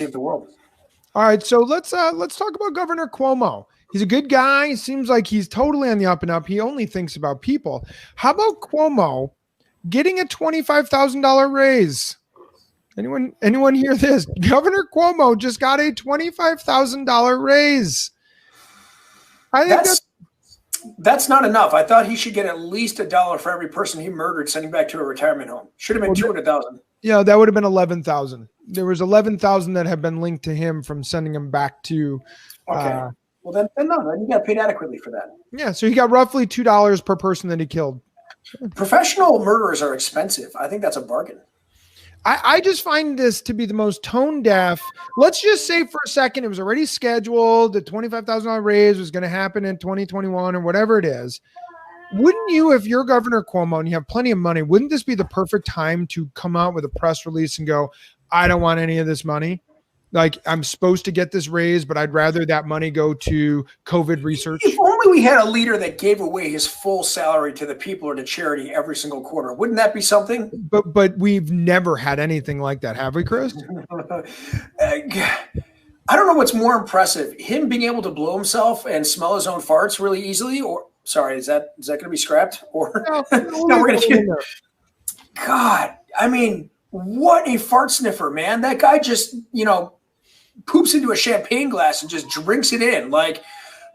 save the world. All right, so let's talk about Governor Cuomo. He's a good guy. He seems like he's totally on the up and up. He only thinks about people. How about Cuomo getting a $25,000 raise? Anyone hear this? Governor Cuomo just got a $25,000 raise. I think that's not enough. I thought he should get at least $1 for every person he murdered, sending back to a retirement home. Should have been 200,000. Yeah, that would have been 11,000. There was 11,000 that have been linked to him from sending him back to. Okay. Well, then you got paid adequately for that. Yeah, so he got roughly $2 per person that he killed. Professional murderers are expensive. I think that's a bargain. I just find this to be the most tone deaf. Let's just say for a second it was already scheduled. The $25,000 raise was going to happen in 2021 or whatever it is. Wouldn't you, if you're Governor Cuomo and you have plenty of money, wouldn't this be the perfect time to come out with a press release and go, I don't want any of this money? Like, I'm supposed to get this raise, but I'd rather that money go to COVID research. If only we had a leader that gave away his full salary to the people or to charity every single quarter. Wouldn't that be something? But we've never had anything like that, have we, Chris? I don't know what's more impressive, him being able to blow himself and smell his own farts really easily, or sorry, is that going to be scrapped? Or no, we're going to. God, I mean, what a fart sniffer, man! That guy just, poops into a champagne glass and just drinks it in. Like,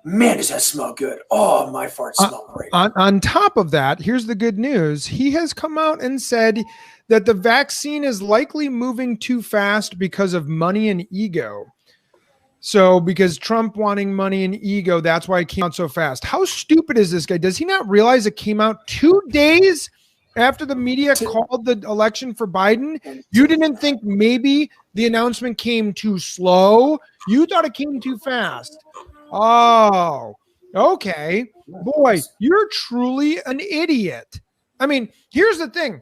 man, does that smell good? Oh, my farts smell great. On top of that, here's the good news. He has come out and said that the vaccine is likely moving too fast because of money and ego. So because Trump wanting money and ego, that's why it came out so fast. How stupid is this guy? Does he not realize it came out 2 days after the media called the election for Biden? You didn't think maybe the announcement came too slow? You thought it came too fast. Oh, okay. Boy, you're truly an idiot. I mean, here's the thing.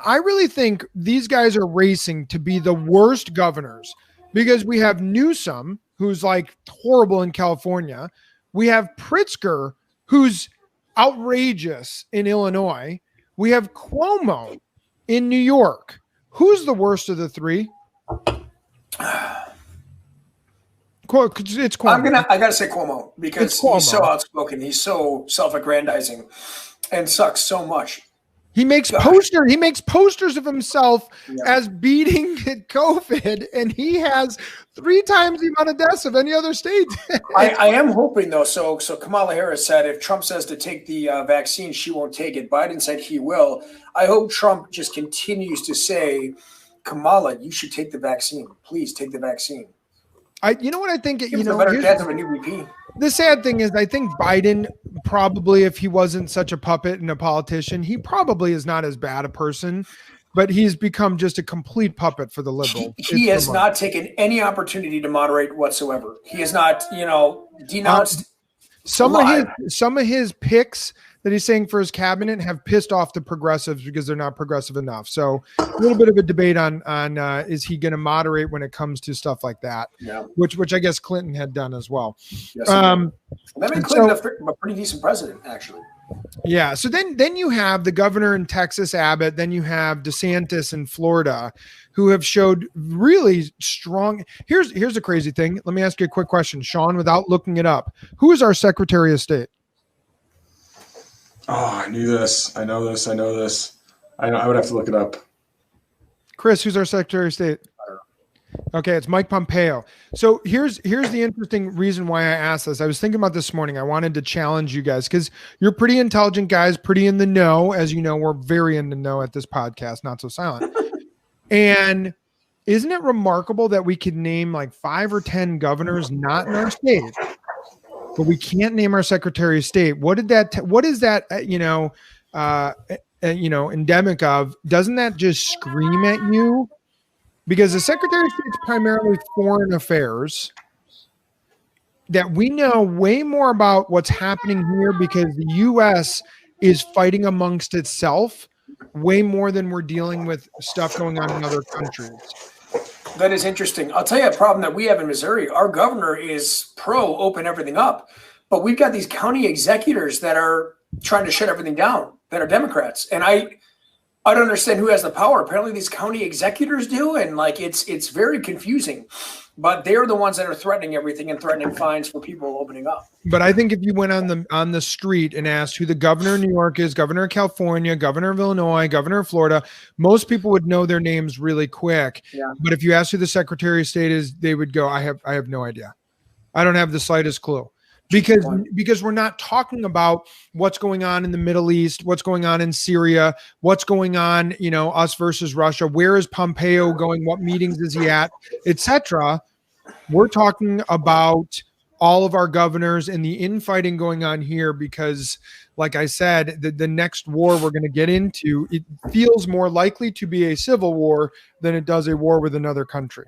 I really think these guys are racing to be the worst governors because we have Newsom, who's like horrible in California. We have Pritzker, who's outrageous in Illinois. We have Cuomo in New York. Who's the worst of the three? It's Cuomo. I gotta say Cuomo because he's so outspoken. He's so self-aggrandizing and sucks so much. He makes posters. He makes posters of himself as beating COVID, and he has 3 times the amount of deaths of any other state. I am hoping though. So Kamala Harris said if Trump says to take the vaccine, she won't take it. Biden said he will. I hope Trump just continues to say, Kamala, you should take the vaccine. Please take the vaccine. You know what I think? Give a better chance of a new VP. The sad thing is, I think Biden probably, if he wasn't such a puppet and a politician, he probably is not as bad a person, but he's become just a complete puppet for the liberal. He has not taken any opportunity to moderate whatsoever. He has not, denounced some of his picks that he's saying for his cabinet have pissed off the progressives because they're not progressive enough. So a little bit of a debate on is he going to moderate when it comes to stuff like that? Yeah. Which I guess Clinton had done as well. Yes, that made Clinton a pretty decent president, actually. Yeah. So then you have the governor in Texas, Abbott. Then you have DeSantis in Florida, who have showed really strong. Here's a crazy thing. Let me ask you a quick question, Sean, without looking it up. Who is our Secretary of State? Oh, I knew this. I know this. I would have to look it up. Chris, who's our Secretary of State? Okay, it's Mike Pompeo. So here's the interesting reason why I asked this. I was thinking about this morning. I wanted to challenge you guys because you're pretty intelligent guys, pretty in the know. As you know, we're very in the know at this podcast, Not So Silent. And isn't it remarkable that we could name like 5 or 10 governors not in our state, but we can't name our Secretary of State? What is that? Endemic of? Doesn't that just scream at you? Because the Secretary of State is primarily foreign affairs, that we know way more about what's happening here because the U.S. is fighting amongst itself way more than we're dealing with stuff going on in other countries. That is interesting. I'll tell you a problem that we have in Missouri. Our governor is pro open everything up, but we've got these county executors that are trying to shut everything down that are Democrats. And I I don't understand who has the power. Apparently these county executors do, and like it's very confusing. But they're the ones that are threatening everything and threatening fines for people opening up. But I think if you went on the street and asked who the governor of New York is, governor of California, governor of Illinois, governor of Florida, most people would know their names really quick. Yeah. But if you asked who the Secretary of State is, they would go, I have no idea. I don't have the slightest clue. Because we're not talking about what's going on in the Middle East, what's going on in Syria, what's going on, us versus Russia. Where is Pompeo going? What meetings is he at, etc. We're talking about all of our governors and the infighting going on here because, like I said, the next war we're going to get into, it feels more likely to be a civil war than it does a war with another country.